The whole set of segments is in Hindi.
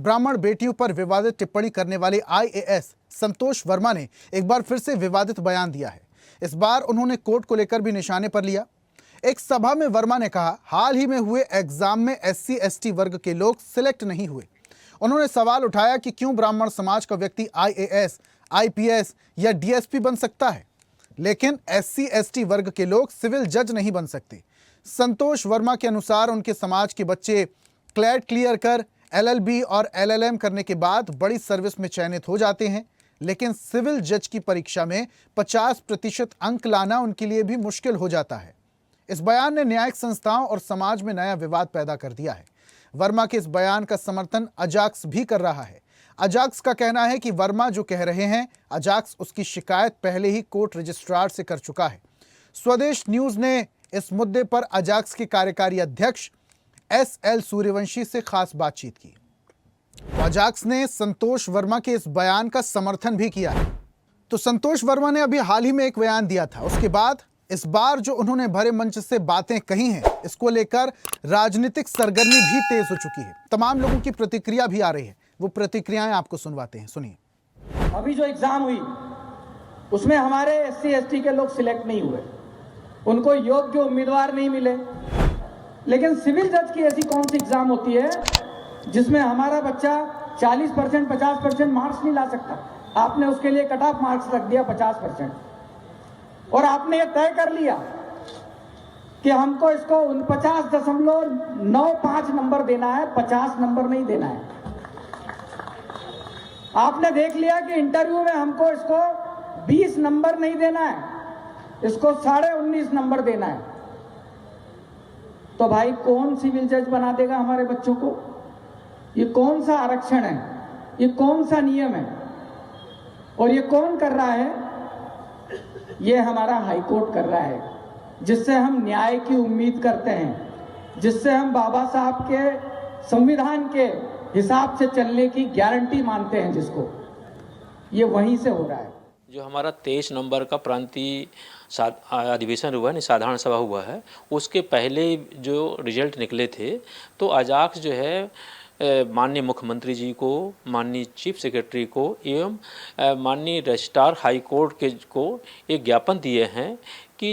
ब्राह्मण बेटियों पर विवादित टिप्पणी करने वाले आईएएस संतोष वर्मा ने एक बार फिर से विवादित बयान दिया है। इस बार उन्होंने कोर्ट को लेकर भी निशाने पर लिया। एक सभा में वर्मा ने कहा, हाल ही में हुए एग्जाम में एससी एसटी वर्ग के लोग सिलेक्ट नहीं हुए। उन्होंने सवाल उठाया कि क्यों ब्राह्मण समाज का व्यक्ति आईएएस, आईपीएस या डीएसपी बन सकता है, लेकिन एससी एसटी वर्ग के लोग सिविल जज नहीं बन सकते। संतोष वर्मा के अनुसार उनके समाज के बच्चे क्लैट क्लियर कर एलएलबी और एलएलएम करने के बाद बड़ी सर्विस में चयनित हो जाते हैं, लेकिन सिविल जज की परीक्षा में 50% अंक लाना उनके लिए भी मुश्किल हो जाता है। इस बयान ने न्यायिक संस्थाओं और समाज में नया विवाद पैदा कर दिया है। वर्मा के इस बयान का समर्थन अजाक्स भी कर रहा है। अजाक्स का कहना है कि वर्मा जो कह रहे हैं, अजाक्स उसकी शिकायत पहले ही कोर्ट रजिस्ट्रार से कर चुका है। स्वदेश न्यूज ने इस मुद्दे पर अजाक्स के कार्यकारी अध्यक्ष एसएल सूर्यवंशी से खास बातचीत की। अजाक्स ने संतोष वर्मा के इस बयान का समर्थन भी किया है। तो संतोष वर्मा ने अभी हाल ही में एक बयान दिया था, उसके बाद इस बार जो उन्होंने भरे मंच से बातें कही हैं, इसको लेकर राजनीतिक सरगर्मी भी तेज हो चुकी है। तमाम लोगों की प्रतिक्रिया भी आ रही है, वो प्रतिक्रियाएं आपको सुनवाते हैं, सुनिए। अभी जो एग्जाम हुई उसमें हमारे एससी एसटी के लोग सिलेक्ट नहीं हुए, उनको योग्य उम्मीदवार नहीं मिले। लेकिन सिविल जज की ऐसी कौन सी एग्जाम होती है जिसमें हमारा बच्चा 40% 50% मार्क्स नहीं ला सकता? आपने उसके लिए कट ऑफ मार्क्स रख दिया 50%, और आपने ये तय कर लिया कि हमको इसको 49.95 नंबर देना है, 50 नंबर नहीं देना है। आपने देख लिया कि इंटरव्यू में हमको इसको 20 नंबर नहीं देना है, इसको 19.5 नंबर देना है। तो भाई कौन सिविल जज बना देगा हमारे बच्चों को? ये कौन सा आरक्षण है? ये कौन सा नियम है? और ये कौन कर रहा है? ये हमारा हाई कोर्ट कर रहा है, जिससे हम न्याय की उम्मीद करते हैं, जिससे हम बाबा साहब के संविधान के हिसाब से चलने की गारंटी मानते हैं, जिसको ये वहीं से हो रहा है। जो हमारा 23 नंबर का प्रांतीय अधिवेशन हुआ है, साधारण सभा हुआ है, उसके पहले जो रिजल्ट निकले थे, तो अजाक्स जो है माननीय मुख्यमंत्री जी को, माननीय चीफ सेक्रेटरी को एवं माननीय रजिस्ट्रार हाई कोर्ट के को एक ज्ञापन दिए हैं कि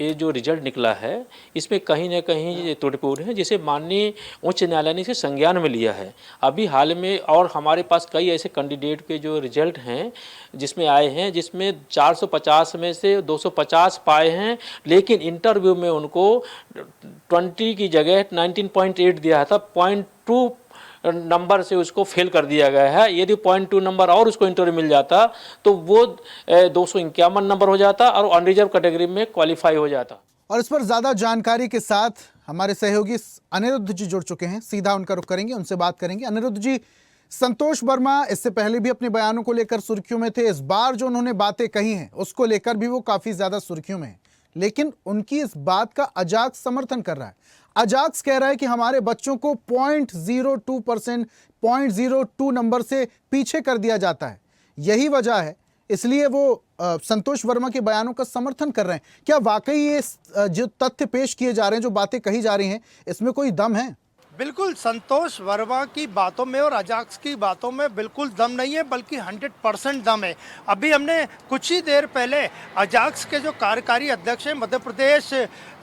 ये जो रिजल्ट निकला है इसमें कहीं ना कहीं त्रुटिपूर्ण है, जिसे माननीय उच्च न्यायालय ने इसे संज्ञान में लिया है। अभी हाल में और हमारे पास कई ऐसे कैंडिडेट के जो रिजल्ट हैं जिसमें आए हैं, जिसमें 450 में से 250 पाए हैं, लेकिन इंटरव्यू में उनको 20 की जगह 19.8 दिया था, 0.2 नंबर से उसको फेल कर दिया गया है। यदि 0.2 नंबर और उसको इंटरव्यू मिल जाता तो वो 251 नंबर हो जाता और अनरिजर्व कैटेगरी में क्वालिफाई हो जाता। और इस पर ज्यादा जानकारी के साथ हमारे सहयोगी अनिरुद्ध जी जुड़ चुके हैं, सीधा उनका रुख करेंगे, उनसे बात करेंगे। अनिरुद्ध जी, संतोष वर्मा इससे पहले भी अपने बयानों को लेकर सुर्खियों में थे, इस बार जो उन्होंने बातें कही हैं उसको लेकर भी वो काफी ज्यादा सुर्खियों में है, लेकिन उनकी इस बात का अजाक्स समर्थन कर रहा है। अजाक्स कह रहा है कि हमारे बच्चों को 0.02%, 0.02 नंबर से पीछे कर दिया जाता है, यही वजह है, इसलिए वो संतोष वर्मा के बयानों का समर्थन कर रहे हैं। क्या वाकई ये जो तथ्य पेश किए जा रहे हैं, जो बातें कही जा रही हैं, इसमें कोई दम है? बिल्कुल, संतोष वर्मा की बातों में और अजाक्स की बातों में बिल्कुल दम नहीं है, बल्कि 100% दम है। अभी हमने कुछ ही देर पहले अजाक्स के जो कार्यकारी अध्यक्ष हैं, मध्य प्रदेश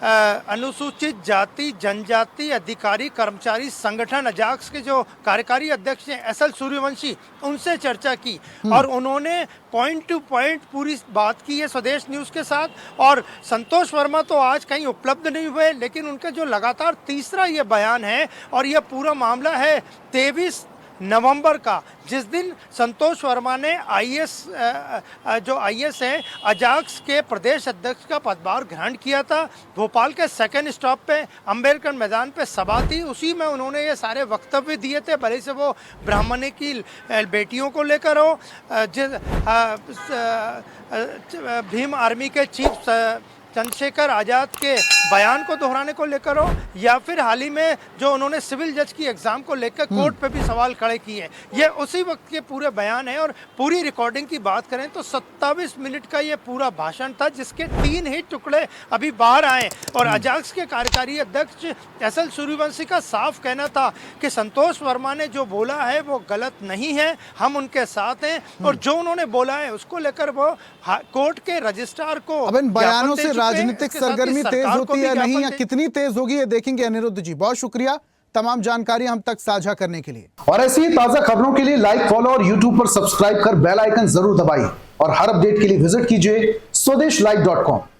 अनुसूचित जाति जनजाति अधिकारी कर्मचारी संगठन अजाक्स के जो कार्यकारी अध्यक्ष हैं एसएल सूर्यवंशी, उनसे चर्चा की और उन्होंने पॉइंट टू पॉइंट पूरी बात की है स्वदेश न्यूज़ के साथ। और संतोष वर्मा तो आज कहीं उपलब्ध नहीं हुए, लेकिन उनका जो लगातार तीसरा ये बयान है और यह पूरा मामला है 23 नवंबर का, जिस दिन संतोष वर्मा ने आईएएस है अजाक्स के प्रदेश अध्यक्ष का पदभार ग्रहण किया था। भोपाल के सेकंड स्टॉप पे अंबेडकर मैदान पे सभा थी, उसी में उन्होंने ये सारे वक्तव्य दिए थे, भले से वो ब्राह्मणी की बेटियों को लेकर हो, भीम आर्मी के चीफ चंद्रशेखर आज़ाद के बयान को दोहराने को लेकर हो, या फिर हाल ही में जो उन्होंने सिविल जज की एग्जाम को लेकर कोर्ट पे भी सवाल खड़े किए, ये उसी वक्त के पूरे बयान है। और पूरी रिकॉर्डिंग की बात करें तो 27 मिनट का ये पूरा भाषण था, जिसके 3 ही टुकड़े अभी बाहर आए। और अजाक्स के कार्यकारी अध्यक्ष एसएल सूर्यवंशी का साफ कहना था कि संतोष वर्मा ने जो बोला है वो गलत नहीं है, हम उनके साथ हैं, और जो उन्होंने बोला है उसको लेकर वो कोर्ट के रजिस्ट्रार को अब इन बयानों ज्ञापन दे से चुके हैं। राजनीतिक इसके साथ ही सरगर्मी तेज सरकार को होती भी है नहीं, ज्ञापन या दे- कितनी तेज होगी ये देखेंगे। अनिरुद्ध जी, बहुत शुक्रिया तमाम जानकारी हम तक साझा करने के लिए। और ऐसी ही ताजा खबरों के लिए लाइक, फॉलो और यूट्यूब पर सब्सक्राइब कर बेल आइकन जरूर दबाइए। और हर अपडेट के लिए विजिट कीजिए स्वदेशलाइव.com।